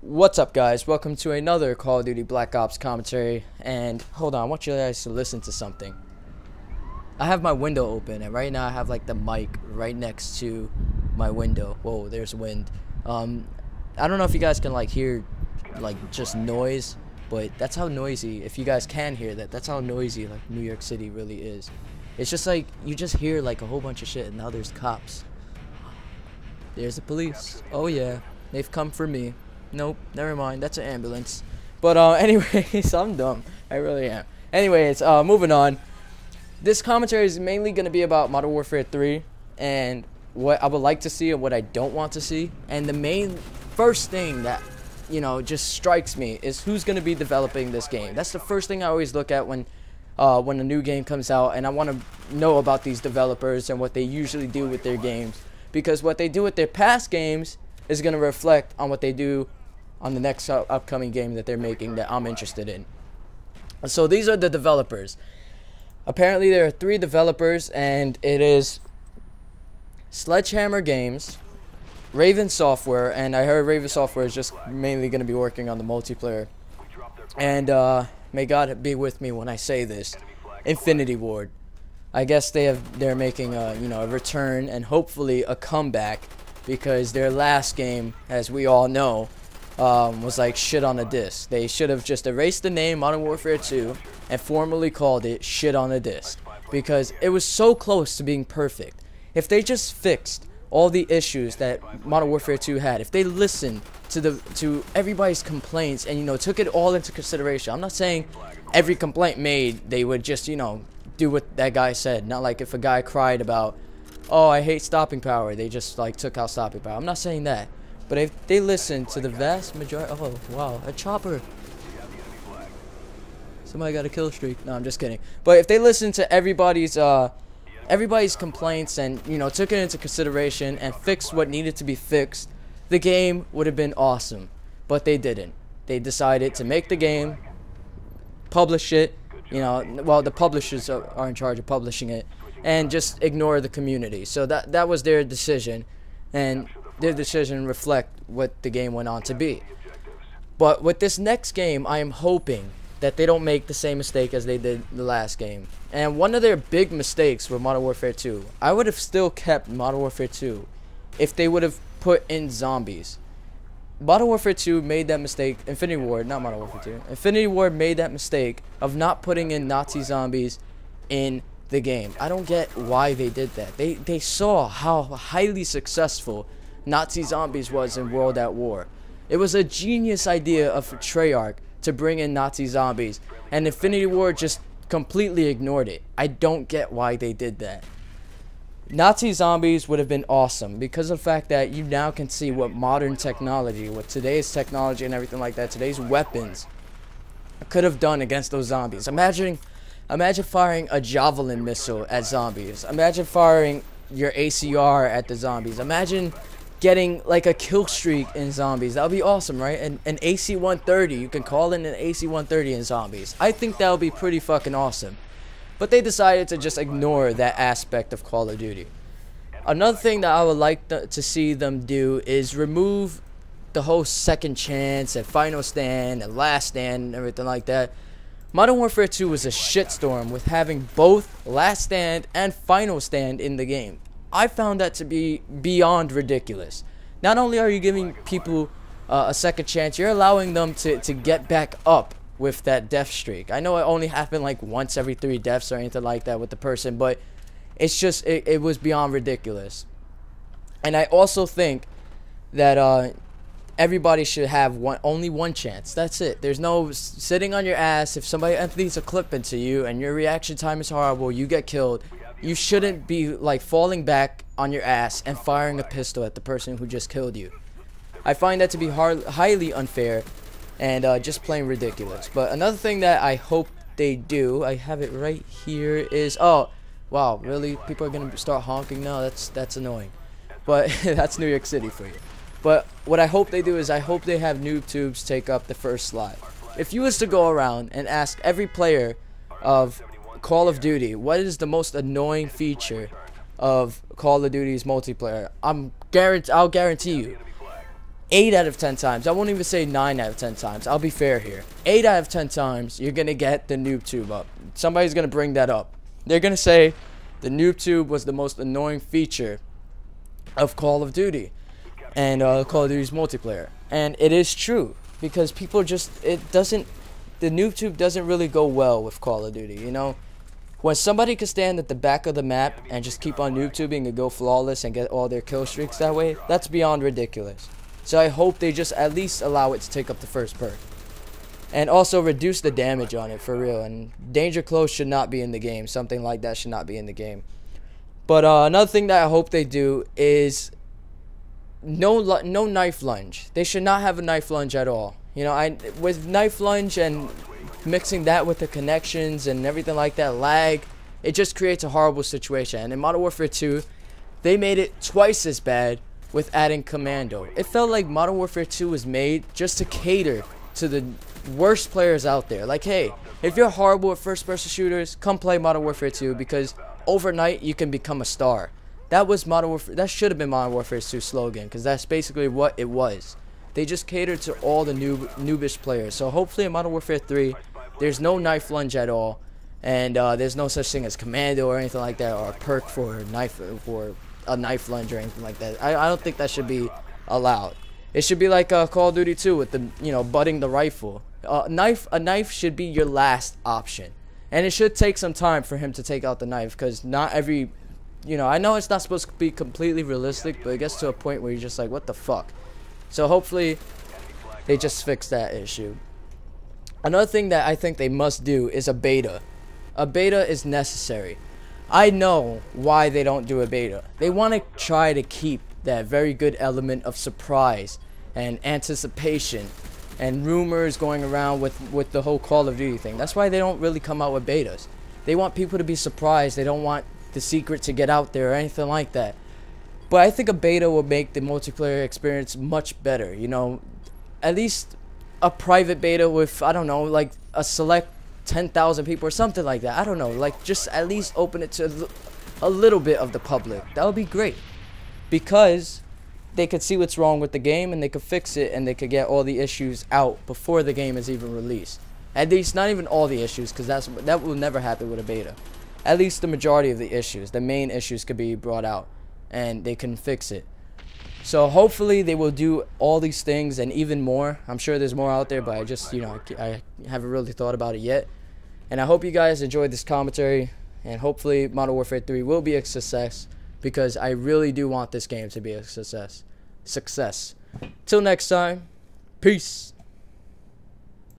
What's up, guys? Welcome to another Call of Duty Black Ops commentary. And hold on, I want you guys to listen to something. I have my window open, and right now I have like the mic right next to my window. Whoa, there's wind. I don't know if you guys can like hear like just noise, but that's how noisy, if you guys can hear that, that's how noisy like New York City really is. It's just like you just hear like a whole bunch of shit, and now there's cops. There's the police. Oh yeah, they've come for me. Nope, never mind. That's an ambulance. But anyways, I'm dumb. I really am. Anyways, moving on. This commentary is mainly going to be about Modern Warfare 3 and what I would like to see and what I don't want to see. And the main first thing that, you know, just strikes me is who's going to be developing this game. That's the first thing I always look at when a new game comes out, and I want to know about these developers and what they usually do with their games, because what they do with their past games is going to reflect on what they do on the next upcoming game that they're making that I'm interested in. So these are the developers. Apparently there are 3 developers, and it is Sledgehammer Games, Raven Software, and I heard Raven Software is just mainly going to be working on the multiplayer. And may God be with me when I say this, Infinity Ward. I guess they're making a return and hopefully a comeback, because their last game, as we all know, was like shit on a disc. They should have just erased the name Modern Warfare 2 and formally called it shit on a disc, because it was so close to being perfect. If they just fixed all the issues that Modern Warfare 2 had, if they listened to everybody's complaints and took it all into consideration. I'm not saying every complaint made they would just do what that guy said. Not like if a guy cried about, oh, I hate stopping power, they just like took out stopping power. I'm not saying that. But if they listen to the vast majority, oh wow, a chopper. Somebody got a kill streak. No, I'm just kidding. But if they listen to everybody's complaints and took it into consideration and fixed what needed to be fixed, the game would have been awesome. But they didn't. They decided to make the game, publish it. Well, the publishers are in charge of publishing it, and just ignore the community. So that was their decision, and their decision reflect what the game went on to be. But with this next game, I am hoping that they don't make the same mistake as they did the last game. And one of their big mistakes with Modern Warfare 2, I would have still kept Modern Warfare 2 if they would have put in zombies. Modern Warfare 2 made that mistake. Infinity Ward, not Modern Warfare 2. Infinity Ward made that mistake of not putting in Nazi zombies in the game. I don't get why they did that. They saw how highly successful Nazi zombies was in World at War. It was a genius idea of Treyarch to bring in Nazi zombies, and Infinity Ward just completely ignored it. I don't get why they did that. Nazi zombies would have been awesome because of the fact that you now can see what modern technology, with today's technology and everything like that, today's weapons could have done against those zombies. Imagine firing a javelin missile at zombies. Imagine firing your ACR at the zombies. Imagine getting like a kill streak in zombies. That would be awesome, right? And an AC-130, you can call in an AC-130 in zombies. I think that would be pretty fucking awesome. But they decided to just ignore that aspect of Call of Duty. Another thing that I would like to see them do is remove the whole second chance and final stand and last stand and everything like that. Modern Warfare 2 was a shitstorm with having both last stand and final stand in the game. I found that to be beyond ridiculous. Not only are you giving people a second chance, you're allowing them to get back up with that death streak. I know it only happened like once every 3 deaths or anything like that with the person, but it's just, it was beyond ridiculous. And I also think that everybody should have only one chance. That's it. There's no sitting on your ass. If somebody empties a clip into you and your reaction time is horrible, you get killed, you shouldn't be like falling back on your ass and firing a pistol at the person who just killed you. I find that to be highly unfair and just plain ridiculous. But another thing that I hope they do, I have it right here, is, oh wow, really, people are gonna start honking now? That's annoying. But that's New York City for you. But what I hope they do is I hope they have noob tubes take up the first slot. If you was to go around and ask every player of Call of Duty what is the most annoying feature of Call of Duty's multiplayer, I'll guarantee you 8 out of 10 times, I won't even say 9 out of 10 times, I'll be fair here, 8 out of 10 times, you're going to get the noob tube up. Somebody's going to bring that up. They're going to say the noob tube was the most annoying feature of Call of Duty and Call of Duty's multiplayer. And it is true, because people just, the noob tube doesn't really go well with Call of Duty, you know? When somebody can stand at the back of the map and just keep on noob tubing and go flawless and get all their kill streaks that way, that's beyond ridiculous. So I hope they just at least allow it to take up the first perk. And also reduce the damage on it for real. And danger close should not be in the game. Something like that should not be in the game. But another thing that I hope they do is no knife lunge. They should not have a knife lunge at all. You know, with knife lunge and mixing that with the connections and everything like that, lag, it just creates a horrible situation. And in Modern Warfare 2, they made it twice as bad with adding commando. It felt like Modern Warfare 2 was made just to cater to the worst players out there. Like, hey, if you're horrible at first-person shooters, come play Modern Warfare 2, because overnight you can become a star. That was Modern Warfare. That should have been Modern Warfare 2's slogan, because that's basically what it was. They just catered to all the noobish players. So hopefully in Modern Warfare 3, there's no knife lunge at all, and there's no such thing as commando or anything like that, or a perk for a knife lunge or anything like that. I don't think that should be allowed. It should be like Call of Duty 2 with the, you know, butting the rifle. A knife should be your last option, and it should take some time for him to take out the knife, because not every, you know, I know it's not supposed to be completely realistic, but it gets to a point where you're just like, what the fuck. So hopefully they just fix that issue. Another thing that I think they must do is a beta. A beta is necessary. I know why they don't do a beta. They want to try to keep that very good element of surprise and anticipation and rumors going around with the whole Call of Duty thing. That's why they don't really come out with betas. They want people to be surprised. They don't want the secret to get out there or anything like that. But I think a beta will make the multiplayer experience much better. You know, at least a private beta with, I don't know, like a select 10,000 people or something like that. I don't know, like just at least open it to a little bit of the public. That would be great, because they could see what's wrong with the game and they could fix it, and they could get all the issues out before the game is even released. At least not even all the issues, because that will never happen with a beta. At least the majority of the issues, the main issues, could be brought out and they can fix it. So hopefully they will do all these things and even more. I'm sure there's more out there, but I just, you know, I haven't really thought about it yet. And I hope you guys enjoyed this commentary, and hopefully Modern Warfare 3 will be a success, because I really do want this game to be a success. Till next time, peace.